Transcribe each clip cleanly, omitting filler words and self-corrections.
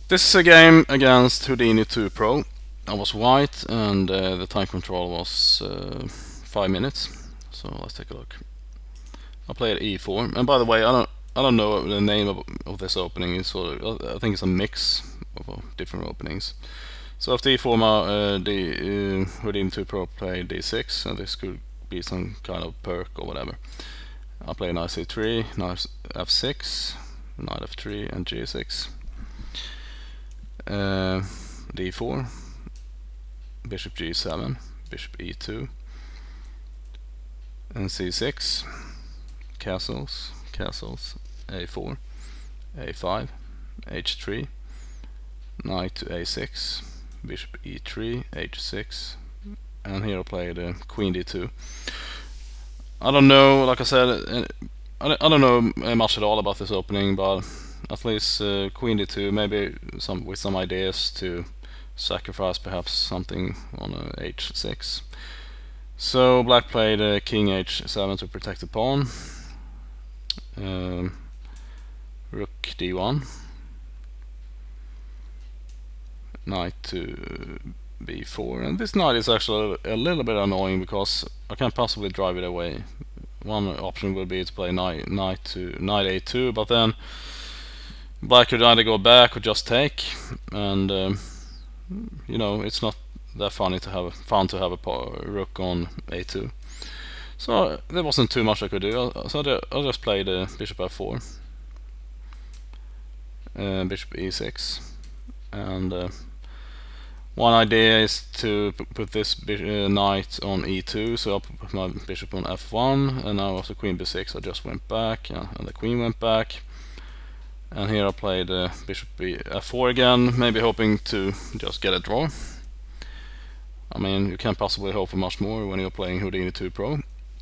This is a game against Houdini 2 Pro. I was white and the time control was 5 minutes. So let's take a look. I played E4, and by the way, I don't know what the name of this opening is. So I think it's a mix of different openings. So after E4, the Houdini 2 Pro played D6, and this could be some kind of perk or whatever. I played knight C3, knight F6, knight F3, and G6. D4, bishop G7, bishop E2, and C6, castles, A4, A5, H3, knight to A6, bishop E3, H6, and here I played queen D2. I don't know, like I said, I don't know much at all about this opening, but at least queen d2, maybe with some ideas to sacrifice perhaps something on h6. So black played king h7 to protect the pawn, rook d1, knight to b4, and this knight is actually a little bit annoying because I can't possibly drive it away. One option would be to play knight a2, but then black could either go back or just take, and you know, it's not that fun to have a rook on a2. So there wasn't too much I could do. So I just played bishop f4, bishop e6, and one idea is to put this knight on e2, so I put my bishop on f1, and now after queen b6 I just went back, and the queen went back. And here I played bishop f4 again, maybe hoping to just get a draw. I mean, you can't possibly hope for much more when you're playing Houdini 2 Pro.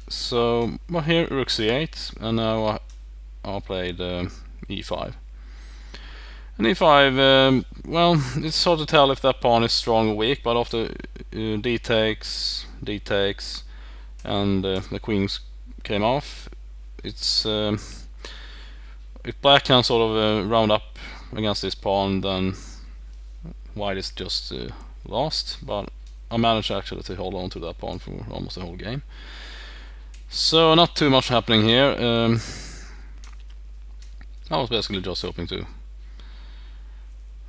So, well, here rook c8, and now I played e5. And e5, well, it's hard to tell if that pawn is strong or weak, but after d takes, and the queens came off, it's if black can sort of round up against this pawn, then white is just lost. But I managed actually to hold on to that pawn for almost the whole game. So not too much happening here. I was basically just hoping to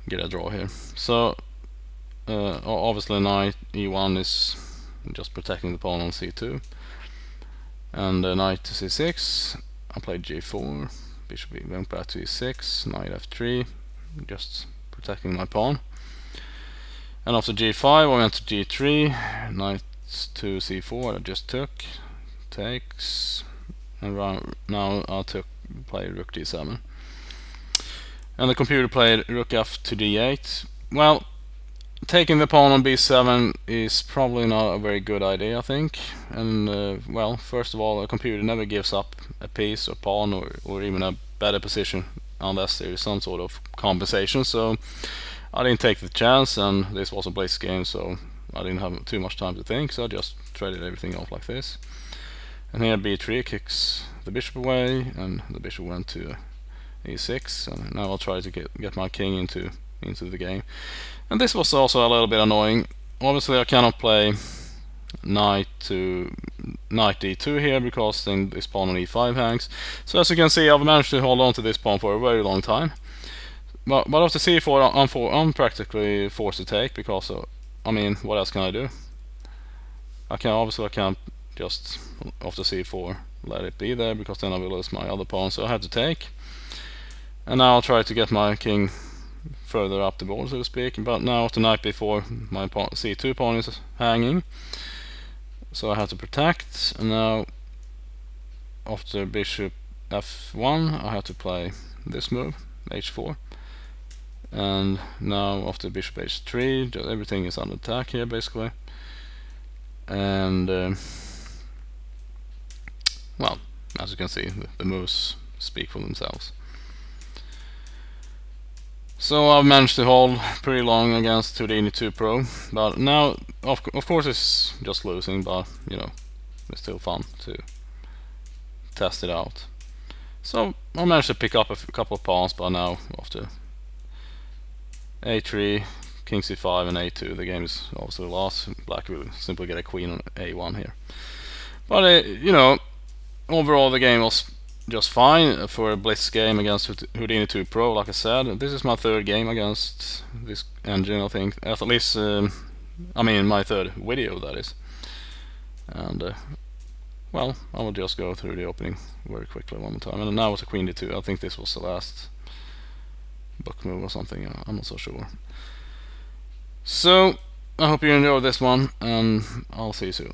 get a draw here. So obviously knight e1 is just protecting the pawn on c2, and knight to c6. I played g4, bishop went back to e6, knight f3, just protecting my pawn. And after g5 I went to g3, knight to c4 I just took, takes, and now I play rook d7. And the computer played rook f to d8. Well, taking the pawn on b7 is probably not a very good idea, I think. And well, first of all, a computer never gives up a piece or pawn or even a better position unless there is some sort of compensation. So I didn't take the chance, and this was a blitz game, so I didn't have too much time to think, so I just traded everything off like this. And here b3 kicks the bishop away, and the bishop went to e6, and now I'll try to get my king into the game. And this was also a little bit annoying. Obviously I cannot play knight d2 here because then this pawn on e5 hangs. So as you can see, I've managed to hold on to this pawn for a very long time. But after c4 I'm practically forced to take, because I mean, what else can I do? I can't just after c4 let it be there, because then I will lose my other pawn, so I have to take. And now I'll try to get my king further up the board, so to speak. But now after knight b4 my c2 pawn is hanging, so I have to protect. And now after bishop f1 I have to play this move, h4. And now after bishop h3 everything is under attack here basically. And well, as you can see, the moves speak for themselves. So I've managed to hold pretty long against Houdini 2 Pro, but now of course it's just losing, but you know, it's still fun to test it out. So I managed to pick up a couple of pawns, but now after a3, king c5, and a2. The game is obviously lost. Black will simply get a queen on a1 here. But you know, overall the game was just fine for a blitz game against Houdini 2 Pro. Like I said, this is my third game against this engine, I think. At least, I mean, my third video, that is. And well, I will just go through the opening very quickly one more time. And now it's a queen d2. I think this was the last book move or something. I'm not so sure. So I hope you enjoyed this one, and I'll see you soon.